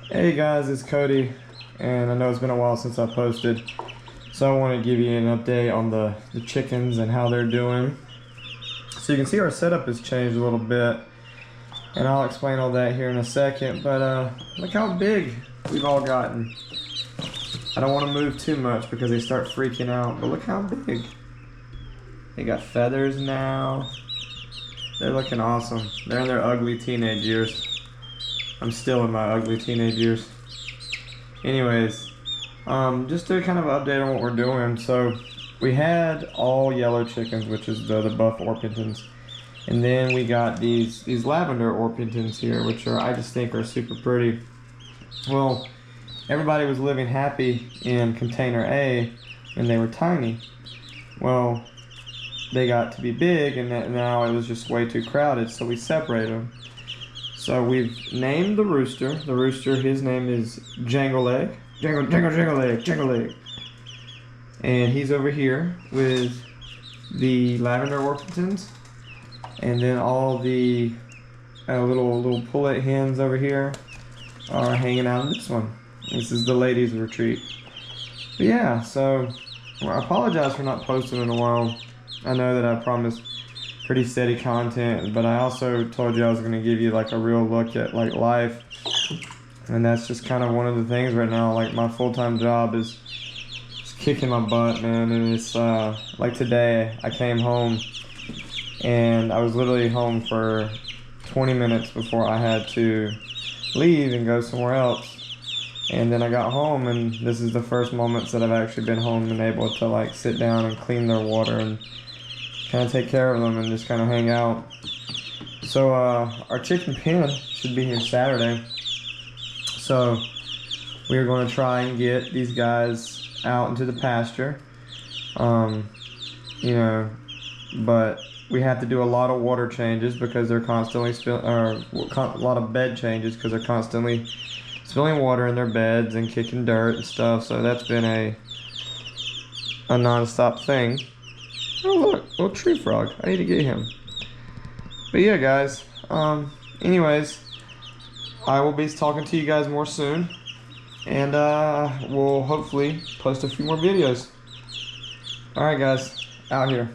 Hey guys, it's Cody, and I know it's been a while since I posted, so I want to give you an update on the chickens and how they're doing. So you can see our setup has changed a little bit, and I'll explain all that here in a second, but look how big we've all gotten. I don't want to move too much because they start freaking out, but look how big. They got feathers now. They're looking awesome. They're in their ugly teenage years. I'm still in my ugly teenage years. Anyways, just to kind of update on what we're doing. So we had all yellow chickens, which is the buff Orpingtons. And then we got these lavender Orpingtons here, which I just think are super pretty. Well, everybody was living happy in container A and they were tiny. Well, they got to be big and now it was just way too crowded, so we separated them. So we've named the rooster. The rooster, his name is Jangle Egg. Jangle Egg, Jangle Egg. And he's over here with the lavender Orpingtons. And then all the little pullet hens over here are hanging out in this one. This is the ladies' retreat. But yeah, so I apologize for not posting in a while. I know that I promised pretty steady content, but I also told you I was going to give you like a real look at like life, and that's just kind of one of the things right now. Like my full-time job is kicking my butt, man, and it's like today I came home and I was literally home for 20 minutes before I had to leave and go somewhere else, and then I got home and this is the first moments that I've actually been home and able to like sit down and clean their water and kind of take care of them and just kind of hang out. So our chicken pen should be here Saturday, so we're going to try and get these guys out into the pasture, you know, but we have to do a lot of water changes because they're constantly a lot of bed changes because they're constantly spilling water in their beds and kicking dirt and stuff. So that's been a non-stop thing. Oh look, little tree frog. I need to get him. But yeah guys, anyways, I will be talking to you guys more soon. And we'll hopefully post a few more videos. Alright guys, out here.